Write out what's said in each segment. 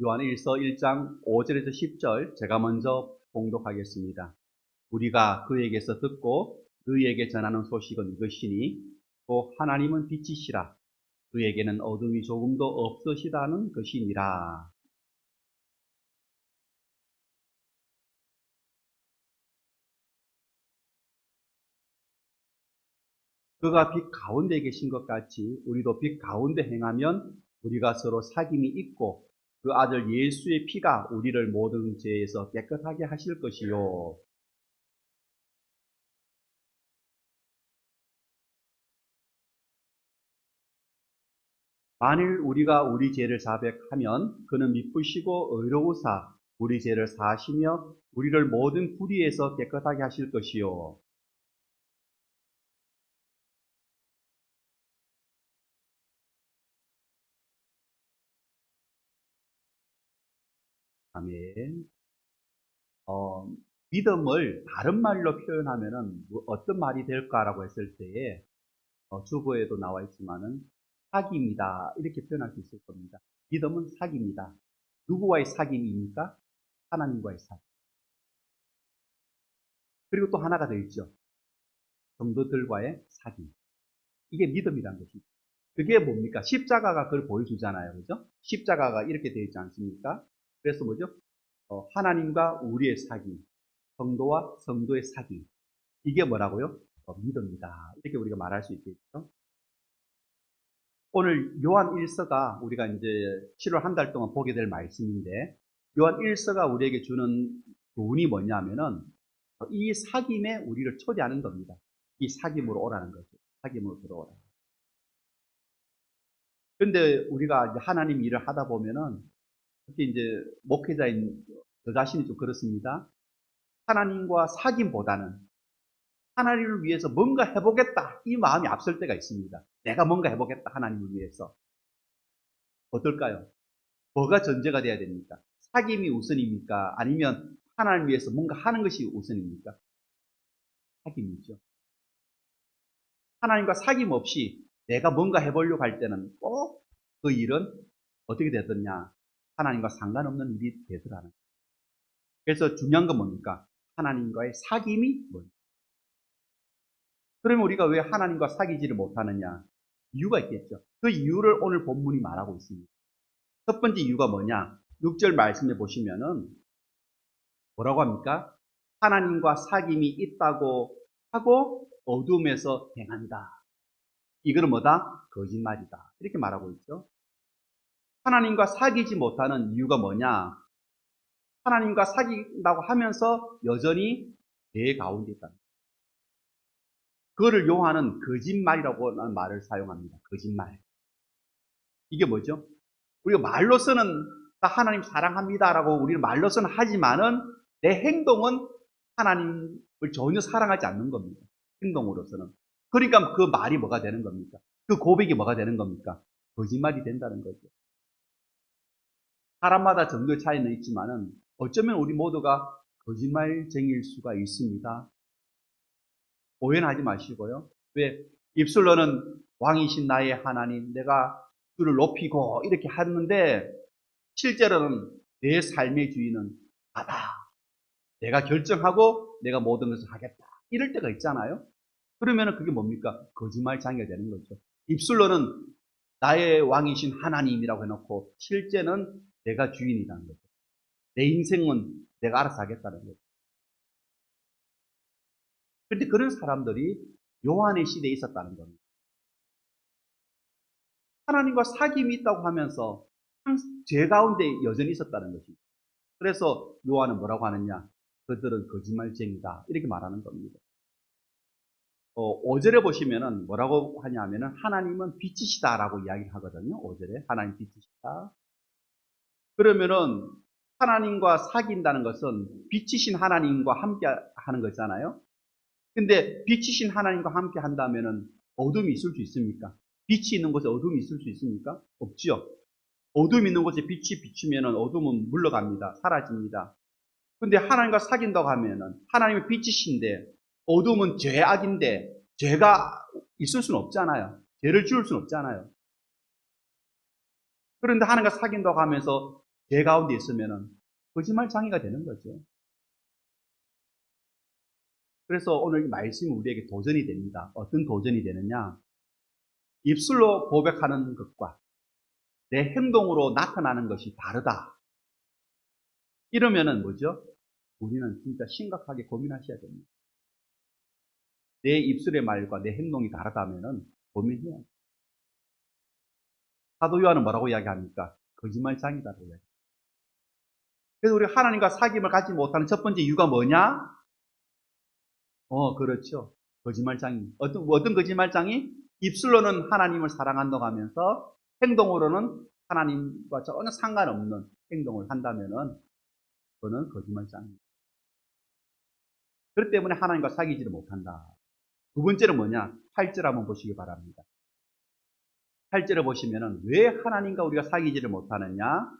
요한일서 1장 5절에서 10절 제가 먼저 봉독하겠습니다. 우리가 그에게서 듣고 너희에게 전하는 소식은 이것이니 또 하나님은 빛이시라 그에게는 어둠이 조금도 없으시다는 것이니라. 그가 빛 가운데 계신 것 같이 우리도 빛 가운데 행하면 우리가 서로 사귐이 있고 그 아들 예수의 피가 우리를 모든 죄에서 깨끗하게 하실 것이요. 만일 우리가 우리 죄를 자백하면 그는 미쁘시고 의로우사 우리 죄를 사하시며 우리를 모든 불의에서 깨끗하게 하실 것이요. 아멘. 믿음을 다른 말로 표현하면은 어떤 말이 될까라고 했을 때에 주보에도 나와 있지만은 사귐이다 이렇게 표현할 수 있을 겁니다. 믿음은 사귐이다. 누구와의 사귐입니까? 하나님과의 사귐. 그리고 또 하나가 더 있죠. 성도들과의 사귐. 이게 믿음이라는 것입니다. 그게 뭡니까? 십자가가 그걸 보여주잖아요. 그죠? 십자가가 이렇게 되어 있지 않습니까? 그래서 뭐죠? 하나님과 우리의 사귐, 성도와 성도의 사귐. 이게 뭐라고요? 믿음이다. 이렇게 우리가 말할 수 있겠죠. 오늘 요한 1서가 우리가 이제 7월 한 달 동안 보게 될 말씀인데, 요한 1서가 우리에게 주는 교훈이 뭐냐면은, 이 사귐에 우리를 초대하는 겁니다. 이 사귐으로 오라는 거죠. 사귐으로 들어오라. 그런데 우리가 이제 하나님 일을 하다 보면은, 특히 이제 목회자인 저 자신이 좀 그렇습니다. 하나님과 사귐보다는 하나님을 위해서 뭔가 해보겠다. 이 마음이 앞설 때가 있습니다. 내가 뭔가 해보겠다. 하나님을 위해서. 어떨까요? 뭐가 전제가 돼야 됩니까? 사귐이 우선입니까? 아니면 하나님을 위해서 뭔가 하는 것이 우선입니까? 사귐이죠. 하나님과 사귐 없이 내가 뭔가 해보려고 할 때는 꼭 그 일은 어떻게 되더냐? 하나님과 상관없는 일이 되더라는 거예요. 그래서 중요한 건 뭡니까? 하나님과의 사귐이 뭐냐? 그러면 우리가 왜 하나님과 사귀지를 못하느냐? 이유가 있겠죠. 그 이유를 오늘 본문이 말하고 있습니다. 첫 번째 이유가 뭐냐? 6절 말씀해 보시면은 뭐라고 합니까? 하나님과 사귐이 있다고 하고 어둠에서 행한다. 이거는 뭐다? 거짓말이다. 이렇게 말하고 있죠. 하나님과 사귀지 못하는 이유가 뭐냐? 하나님과 사귄다고 하면서 여전히 내 가운데 있다. 그거를 요한은 거짓말이라고 하는 말을 사용합니다. 거짓말. 이게 뭐죠? 우리가 말로서는 나 하나님 사랑합니다라고 우리는 말로서는 하지만은 내 행동은 하나님을 전혀 사랑하지 않는 겁니다. 행동으로서는. 그러니까 그 말이 뭐가 되는 겁니까? 그 고백이 뭐가 되는 겁니까? 거짓말이 된다는 거죠. 사람마다 정도의 차이는 있지만은 어쩌면 우리 모두가 거짓말쟁이일 수가 있습니다. 오해는 하지 마시고요. 왜? 입술로는 왕이신 나의 하나님, 내가 주를 높이고 이렇게 하는데 실제로는 내 삶의 주인은 나다. 내가 결정하고 내가 모든 것을 하겠다. 이럴 때가 있잖아요. 그러면 그게 뭡니까? 거짓말장애가 되는 거죠. 입술로는 나의 왕이신 하나님이라고 해놓고 실제는 내가 주인이라는 거죠. 내 인생은 내가 알아서 하겠다는 거죠. 그런데 그런 사람들이 요한의 시대에 있었다는 겁니다. 하나님과 사귐이 있다고 하면서 죄 가운데 여전히 있었다는 것입니다. 그래서 요한은 뭐라고 하느냐? 그들은 거짓말쟁이다. 이렇게 말하는 겁니다. 5절에 보시면은 뭐라고 하냐면은 하나님은 빛이시다라고 이야기를 하거든요. 5절에 하나님 빛이시다. 그러면은 하나님과 사귄다는 것은 빛이신 하나님과 함께 하는 거잖아요. 근데 빛이신 하나님과 함께 한다면은 어둠이 있을 수 있습니까? 빛이 있는 곳에 어둠이 있을 수 있습니까? 없죠. 어둠이 있는 곳에 빛이 비추면은 어둠은 물러갑니다. 사라집니다. 근데 하나님과 사귄다고 하면은 하나님의 빛이신데 어둠은 죄악인데 죄가 있을 수는 없잖아요. 죄를 지을 수는 없잖아요. 그런데 하나님과 사귄다고 하면서 죄 가운데 있으면은 거짓말장애가 되는 거죠. 그래서 오늘 이 말씀이 우리에게 도전이 됩니다. 어떤 도전이 되느냐? 입술로 고백하는 것과 내 행동으로 나타나는 것이 다르다. 이러면은 뭐죠? 우리는 진짜 심각하게 고민하셔야 됩니다. 내 입술의 말과 내 행동이 다르다면은 고민해야 돼요. 사도 요한은 뭐라고 이야기합니까? 거짓말장이다라고 이야기합니다. 그래서 우리 하나님과 사귐을 갖지 못하는 첫 번째 이유가 뭐냐? 그렇죠. 거짓말장이. 어떤 거짓말장이? 입술로는 하나님을 사랑한다고 하면서 행동으로는 하나님과 전혀 상관없는 행동을 한다면은 그거는 거짓말장입니다. 그렇기 때문에 하나님과 사귀지를 못한다. 두 번째는 뭐냐? 8절 한번 보시기 바랍니다. 8절을 보시면은 왜 하나님과 우리가 사귀지를 못하느냐?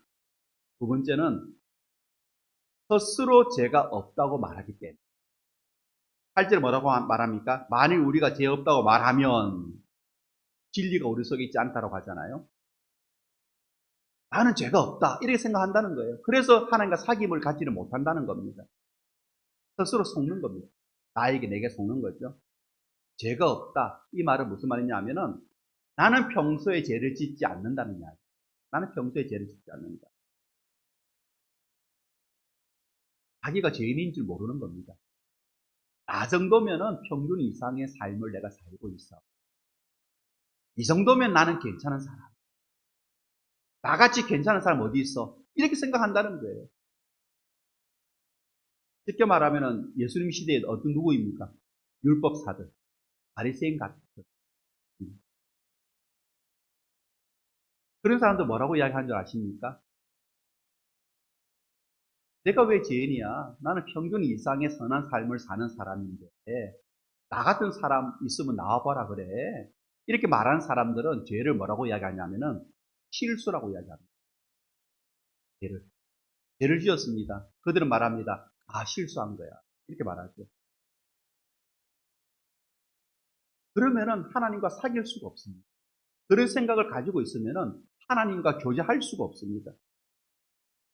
두 번째는 스스로 죄가 없다고 말하기 때문에. 8절에 뭐라고 말합니까? 만일 우리가 죄 없다고 말하면 진리가 우리 속에 있지 않다고 하잖아요. 나는 죄가 없다 이렇게 생각한다는 거예요. 그래서 하나님과 사귐을 갖지를 못한다는 겁니다. 스스로 속는 겁니다. 나에게 내게 속는 거죠. 죄가 없다 이 말은 무슨 말이냐 하면은 나는 평소에 죄를 짓지 않는다는 이야기. 나는 평소에 죄를 짓지 않는다. 자기가 죄인인 줄 모르는 겁니다. 나 정도면은 평균 이상의 삶을 내가 살고 있어. 이 정도면 나는 괜찮은 사람. 나같이 괜찮은 사람 어디 있어? 이렇게 생각한다는 거예요. 쉽게 말하면은 예수님 시대에 어떤 누구입니까? 율법사들, 바리새인 같은. 그런 사람들 뭐라고 이야기하는 줄 아십니까? 내가 왜 죄인이야? 나는 평균 이상의 선한 삶을 사는 사람인데 나 같은 사람 있으면 나와봐라 그래. 이렇게 말하는 사람들은 죄를 뭐라고 이야기하냐면은 실수라고 이야기합니다. 죄를 지었습니다. 그들은 말합니다. 아, 실수한 거야. 이렇게 말하죠. 그러면은 하나님과 사귈 수가 없습니다. 그런 생각을 가지고 있으면은 하나님과 교제할 수가 없습니다.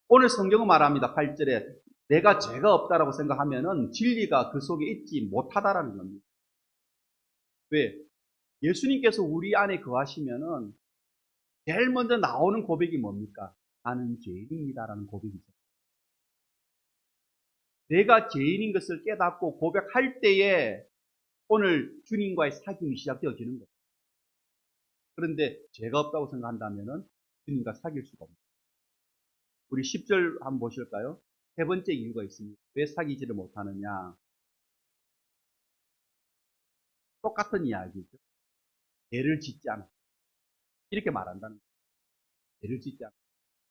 오늘 성경은 말합니다. 8절에 내가 죄가 없다라고 생각하면은 진리가 그 속에 있지 못하다라는 겁니다. 왜? 예수님께서 우리 안에 거하시면은 제일 먼저 나오는 고백이 뭡니까? 나는 죄인입니다라는 고백이죠. 내가 죄인인 것을 깨닫고 고백할 때에 오늘 주님과의 사귐이 시작되어지는 거예요. 그런데 죄가 없다고 생각한다면은 주님과 사귈 수가 없습니다. 우리 10절 한번 보실까요? 세 번째 이유가 있습니다. 왜 사귀지를 못하느냐? 똑같은 이야기죠. 죄를 짓지 않아. 이렇게 말한다는 거예요. 죄를 짓지 않아.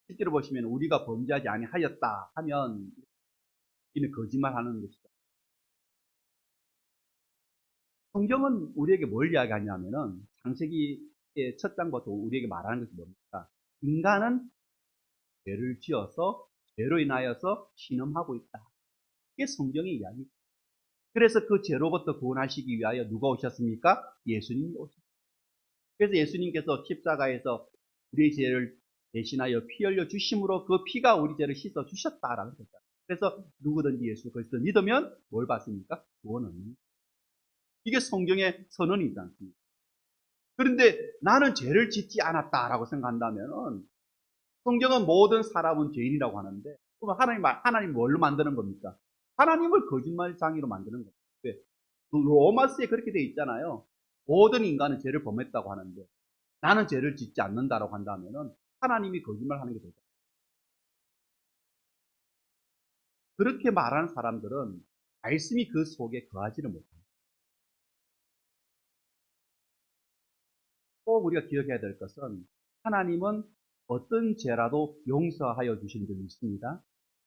실제로 보시면 우리가 범죄하지 아니하였다 하면 이는 거짓말하는 것이다. 성경은 우리에게 뭘 이야기하냐면은 창세기의 첫 장부터 우리에게 말하는 것이 뭡니까? 인간은 죄를 지어서 죄로 인하여서 신음하고 있다. 이게 성경의 이야기입니다. 그래서 그 죄로부터 구원하시기 위하여 누가 오셨습니까? 예수님이 오셨습니다. 그래서 예수님께서 십자가에서 우리의 죄를 대신하여 피 흘려 주심으로 그 피가 우리 죄를 씻어 주셨다라는 거죠. 그래서 누구든지 예수 그리스도 믿으면 뭘 받습니까? 구원을. 이게 성경의 선언이지 않습니까? 그런데 나는 죄를 짓지 않았다라고 생각한다면 성경은 모든 사람은 죄인이라고 하는데 그럼 하나님 뭘로 만드는 겁니까? 하나님을 거짓말장이로 만드는 겁니다. 왜? 로마서에 그렇게 되어 있잖아요. 모든 인간은 죄를 범했다고 하는데 나는 죄를 짓지 않는다라고 한다면은 하나님이 거짓말하는 게 되죠. 그렇게 말하는 사람들은 말씀이 그 속에 거하지를 못합니다. 꼭 우리가 기억해야 될 것은 하나님은 어떤 죄라도 용서하여 주신 분이 있습니다.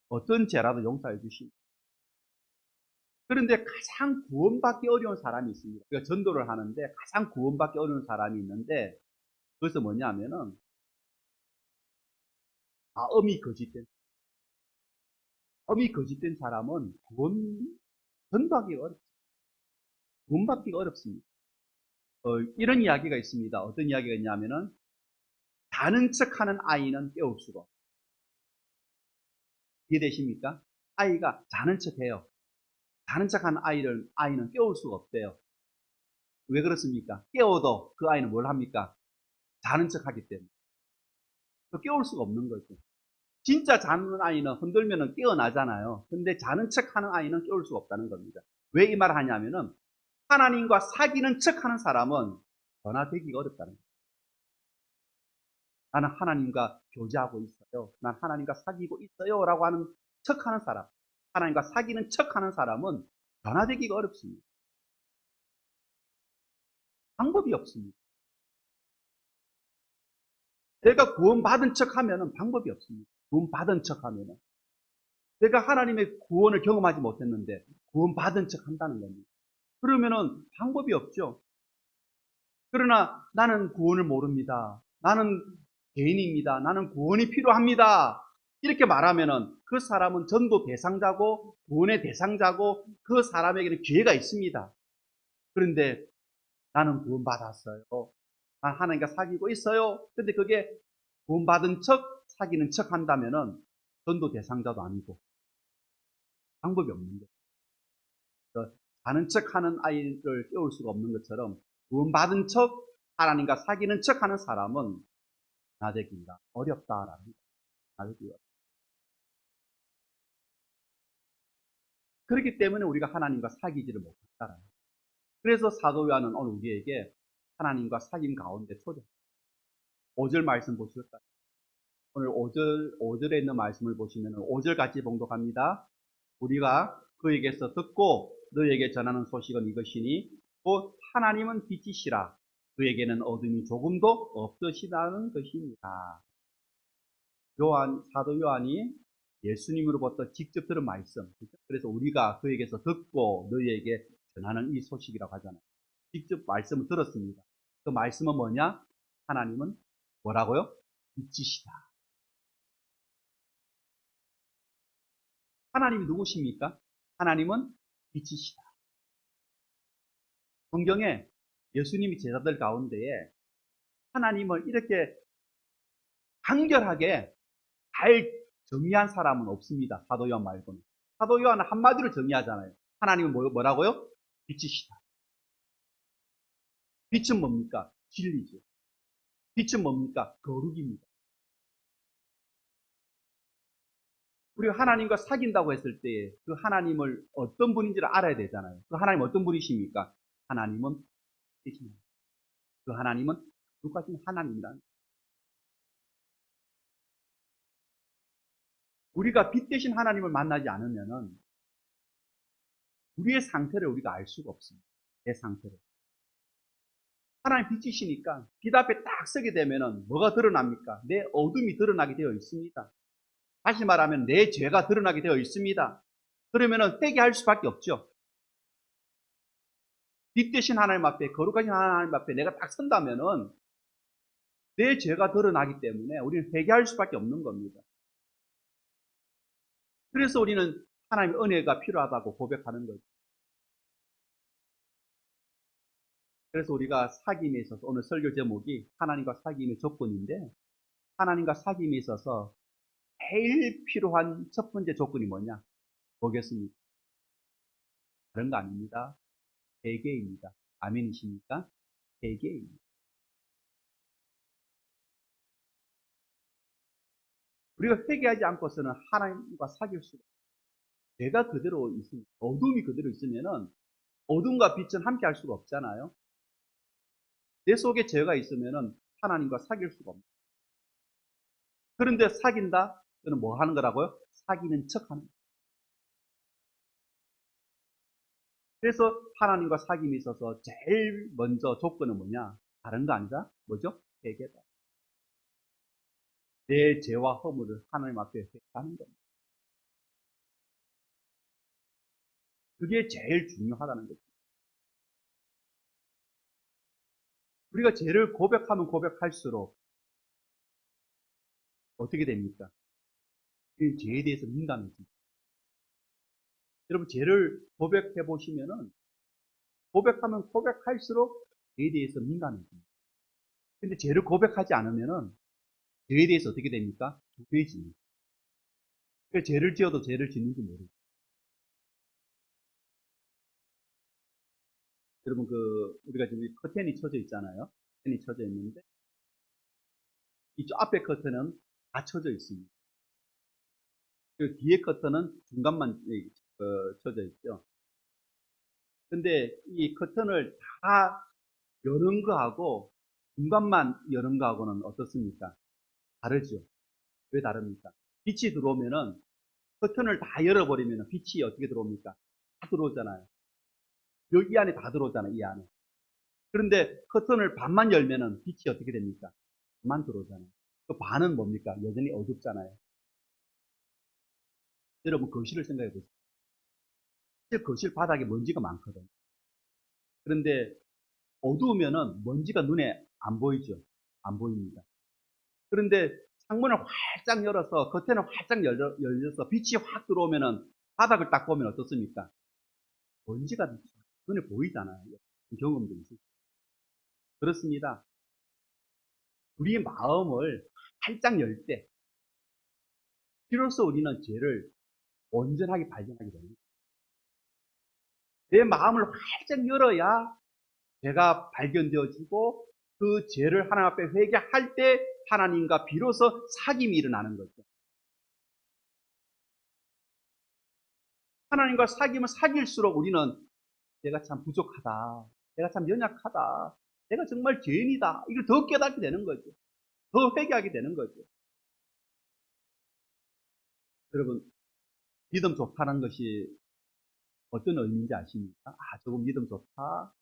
어떤 죄라도 용서해 주십니다. 그런데 가장 구원받기 어려운 사람이 있습니다. 우리가 전도를 하는데 가장 구원받기 어려운 사람이 있는데 그것은 뭐냐면은 마음이 거짓된 사람은 전도하기 어렵습니다. 구원받기가 어렵습니다. 이런 이야기가 있습니다. 어떤 이야기가 있냐면은 자는 척하는 아이는 깨울 수가 없어요. 이해되십니까? 아이가 자는 척해요. 자는 척하는 아이는 깨울 수가 없대요. 왜 그렇습니까? 깨워도 그 아이는 뭘 합니까? 자는 척하기 때문에. 깨울 수가 없는 거죠. 진짜 자는 아이는 흔들면 깨어나잖아요. 근데 자는 척하는 아이는 깨울 수가 없다는 겁니다. 왜 이 말을 하냐면은 하나님과 사귀는 척하는 사람은 변화되기가 어렵다는 거예요. 나는 하나님과 교제하고 있어요. 난 하나님과 사귀고 있어요. 라고 하는 척하는 사람, 하나님과 사귀는 척하는 사람은 변화되기가 어렵습니다. 방법이 없습니다. 내가 구원받은 척하면은 방법이 없습니다. 구원받은 척하면은 내가 하나님의 구원을 경험하지 못했는데 구원받은 척 한다는 겁니다. 그러면은 방법이 없죠. 그러나 나는 구원을 모릅니다. 나는 죄인입니다. 나는 구원이 필요합니다. 이렇게 말하면은 그 사람은 전도 대상자고 구원의 대상자고 그 사람에게는 기회가 있습니다. 그런데 나는 구원받았어요. 난 하나님과 사귀고 있어요. 근데 그게 구원받은 척, 사귀는 척 한다면은 전도 대상자도 아니고 방법이 없는 거예요. 자는 척 하는 아이를 깨울 수가 없는 것처럼 구원받은 척, 하나님과 사귀는 척 하는 사람은 나되기가 어렵다라는 거예요. 나되기가. 그렇기 때문에 우리가 하나님과 사귀지를 못한다라는 거예요. 그래서 사도 요한은 오늘 우리에게 하나님과 사귐 가운데 초대. 5절 말씀 보실까요? 오늘 5절에 있는 말씀을 보시면 5절 같이 봉독합니다. 우리가 그에게서 듣고 너에게 전하는 소식은 이것이니 곧 하나님은 빛이시라 그에게는 어둠이 조금도 없으시다는 것입니다. 사도 요한이 예수님으로부터 직접 들은 말씀. 그래서 우리가 그에게서 듣고 너희에게 전하는 이 소식이라고 하잖아요. 직접 말씀을 들었습니다. 그 말씀은 뭐냐? 하나님은 뭐라고요? 빛이시다. 하나님이 누구십니까? 하나님은 빛이시다. 성경에 예수님이 제자들 가운데에 하나님을 이렇게 간결하게 잘 정의한 사람은 없습니다. 사도 요한 말고는. 사도 요한은 한마디로 정의하잖아요. 하나님은 뭐라고요? 빛이시다. 빛은 뭡니까? 진리죠. 빛은 뭡니까? 거룩입니다. 우리가 하나님과 사귄다고 했을 때 그 하나님을 어떤 분인지를 알아야 되잖아요. 그 하나님 어떤 분이십니까? 하나님은 빛이십니다. 그 하나님은 거룩하신 하나님이란. 우리가 빛 대신 하나님을 만나지 않으면은 우리의 상태를 우리가 알 수가 없습니다. 내 상태를. 하나님 빛이시니까 빛 앞에 딱 서게 되면은 뭐가 드러납니까? 내 어둠이 드러나게 되어 있습니다. 다시 말하면 내 죄가 드러나게 되어 있습니다. 그러면은 회개할 수밖에 없죠. 빛 대신 하나님 앞에, 거룩하신 하나님 앞에 내가 딱 선다면은 내 죄가 드러나기 때문에 우리는 회개할 수밖에 없는 겁니다. 그래서 우리는 하나님의 은혜가 필요하다고 고백하는 거죠. 그래서 우리가 사귐에 있어서 오늘 설교 제목이 하나님과 사귐의 조건인데 하나님과 사귐에 있어서 제일 필요한 첫 번째 조건이 뭐냐? 뭐겠습니까? 다른 거 아닙니다. 회개입니다. 아멘이십니까? 회개입니다. 우리가 회개하지 않고서는 하나님과 사귈 수가 없어요. 죄가 그대로 있으면, 어둠이 그대로 있으면은 어둠과 빛은 함께 할 수가 없잖아요. 내 속에 죄가 있으면은 하나님과 사귈 수가 없어요. 그런데 사귄다? 그는 뭐 하는 거라고요? 사귀는 척 하는 거예요. 그래서 하나님과 사귐에 있어서 제일 먼저 조건은 뭐냐? 다른 거 아니다? 뭐죠? 회개다. 내 죄와 허물을 하나님 앞에 회개하는 겁니다. 그게 제일 중요하다는 거죠. 우리가 죄를 고백하면 고백할수록 어떻게 됩니까? 그 죄에 대해서 민감해집니다. 여러분 죄를 고백해 보시면은 고백하면 고백할수록 죄에 대해서 민감해집니다. 근데 죄를 고백하지 않으면은 죄에 대해서 어떻게 됩니까? 두려워집니다. 그 죄를 지어도 죄를 짓는지 모르고. 여러분, 우리가 지금 커튼이 쳐져 있잖아요. 커튼이 쳐져 있는데, 이쪽 앞에 커튼은 다 쳐져 있습니다. 그 뒤에 커튼은 중간만 쳐져 있죠. 근데 이 커튼을 다 여는 거하고 중간만 여는 거하고는 어떻습니까? 다르죠. 왜 다릅니까? 빛이 들어오면은 커튼을 다 열어버리면 빛이 어떻게 들어옵니까? 다 들어오잖아요. 여기 안에 다 들어오잖아요. 이 안에. 그런데 커튼을 반만 열면은 빛이 어떻게 됩니까? 반만 들어오잖아요. 그 반은 뭡니까? 여전히 어둡잖아요. 여러분 거실을 생각해 보세요. 실제 거실 바닥에 먼지가 많거든요. 그런데 어두우면은 먼지가 눈에 안 보이죠. 안 보입니다. 그런데 창문을 활짝 열어서 겉에는 활짝 열려서 빛이 확 들어오면은 바닥을 딱 보면 어떻습니까? 먼지가 눈에 보이잖아요. 경험도 있으시죠. 그렇습니다. 우리의 마음을 활짝 열 때, 비로소 우리는 죄를 온전하게 발견하게 됩니다. 내 마음을 활짝 열어야 죄가 발견되어지고 그 죄를 하나님 앞에 회개할 때 하나님과 비로소 사귐이 일어나는 거죠. 하나님과 사귐을 사귈수록 우리는 내가 참 부족하다. 내가 참 연약하다. 내가 정말 죄인이다. 이걸 더 깨닫게 되는 거죠. 더 회개하게 되는 거죠. 여러분, 믿음 좋다는 것이 어떤 의미인지 아십니까? 저분 믿음 좋다.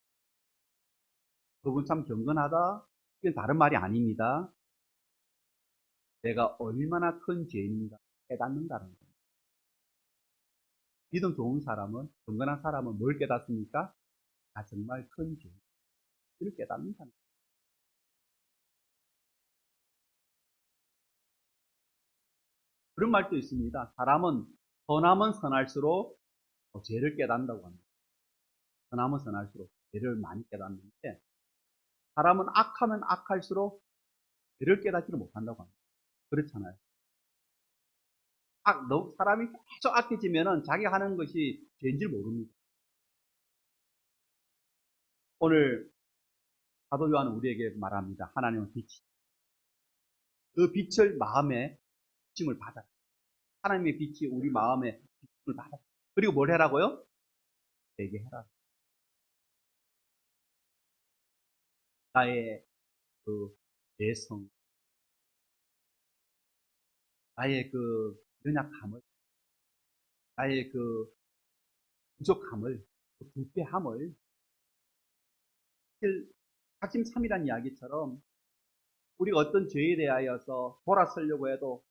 저분 참 경건하다. 이건 다른 말이 아닙니다. 내가 얼마나 큰 죄인인가 깨닫는다는 겁니다. 믿음 좋은 사람은, 경건한 사람은 뭘 깨닫습니까? 정말 큰 죄인. 이를 깨닫는다는 겁니다. 그런 말도 있습니다. 사람은 선하면 선할수록 죄를 깨닫는다고 합니다. 선하면 선할수록 죄를 많이 깨닫는데 사람은 악하면 악할수록 죄를 깨닫지를 못한다고 합니다. 그렇잖아요. 사람이 계속 악해지면은 자기가 하는 것이 죄인 줄 모릅니다. 오늘 사도 요한은 우리에게 말합니다. 하나님은 빛이. 그 빛을 마음에 비침을 받아라. 하나님의 빛이 우리 마음에 비침을 받아라. 그리고 뭘 해라고요? 회개해라. 나의 그 내성, 나의 그 연약함을, 나의 그 부족함을, 그 불패함을, 작심삼일한 이야기처럼 우리가 어떤 죄에 대하여서 돌아서려고 해도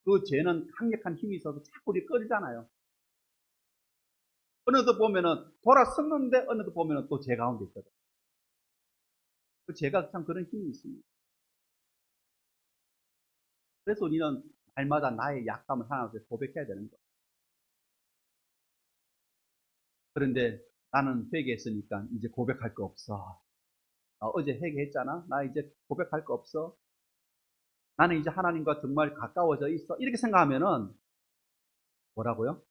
그 죄는 강력한 힘이 있어서 자꾸 우리 끌잖아요. 어느덧 보면은 돌아섰는데 어느덧 보면은 또 죄 가운데 있거든. 그 죄가 참 그런 힘이 있습니다. 그래서 우리는 날마다 나의 약함을 하나님께 고백해야 되는 거예요. 그런데 나는 회개했으니까 이제 고백할 거 없어. 어제 회개했잖아. 나 이제 고백할 거 없어. 나는 이제 하나님과 정말 가까워져 있어. 이렇게 생각하면은 뭐라고요?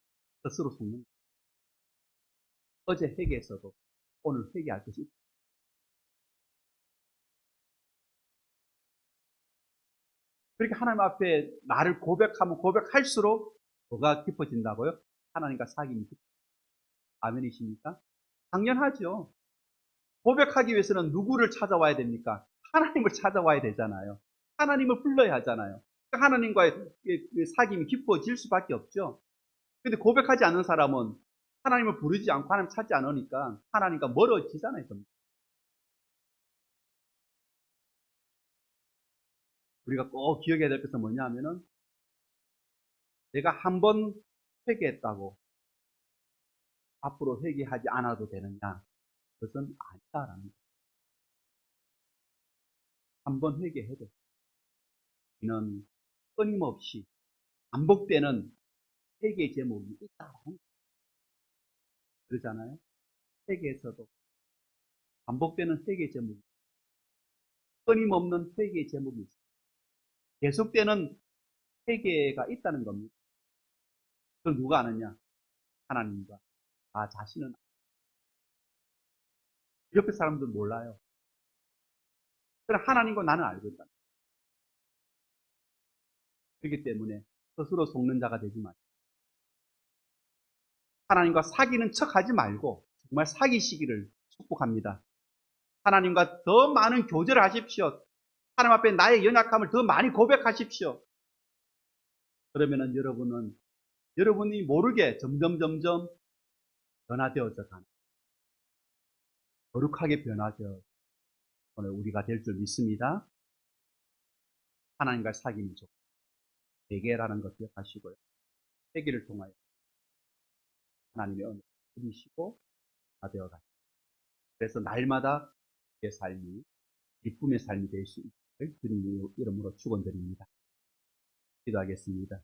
스스로 속는 거예요. 어제 회개했어도 오늘 회개할 것이 있다. 그렇게 하나님 앞에 나를 고백하면 고백할수록 뭐가 깊어진다고요? 하나님과 사귐이 깊어진다. 아멘이십니까? 당연하죠. 고백하기 위해서는 누구를 찾아와야 됩니까? 하나님을 찾아와야 되잖아요. 하나님을 불러야 하잖아요. 하나님과의 사귐이 깊어질 수밖에 없죠. 근데 고백하지 않는 사람은 하나님을 부르지 않고 하나님 찾지 않으니까 하나님과 멀어지잖아요. 우리가 꼭 기억해야 될 것은 뭐냐 하면은 내가 한 번 회개했다고 앞으로 회개하지 않아도 되느냐? 그것은 아니다라는 거예요. 한 번 회개해도 우리는 끊임없이 반복되는 회개의 제목이 있다라는 거예요. 그러잖아요. 회개에서도 반복되는 회개의 제목이, 끊임없는 회개의 제목이 있어요. 계속되는 회개가 있다는 겁니다. 그걸 누가 아느냐? 하나님과 나 자신은. 옆에 사람들 몰라요. 그러나 하나님과 나는 알고 있다. 그렇기 때문에 스스로 속는 자가 되지 마시고 하나님과 사귀는 척 하지 말고 정말 사귀시기를 축복합니다. 하나님과 더 많은 교제를 하십시오. 하나님 앞에 나의 연약함을 더 많이 고백하십시오. 그러면은 여러분이 모르게 점점 변화되어져 가는, 거룩하게 변화되어 오늘 우리가 될 줄 믿습니다. 하나님과 사귐이 좋고 회개라는 것 기억하시고요. 회개를 통하여 하나님의 은혜를 누리시고 되어 가시고, 그래서 날마다 내 삶이 기쁨의 삶이 될 수 있기를 주님의 이름으로 축원드립니다. 기도하겠습니다.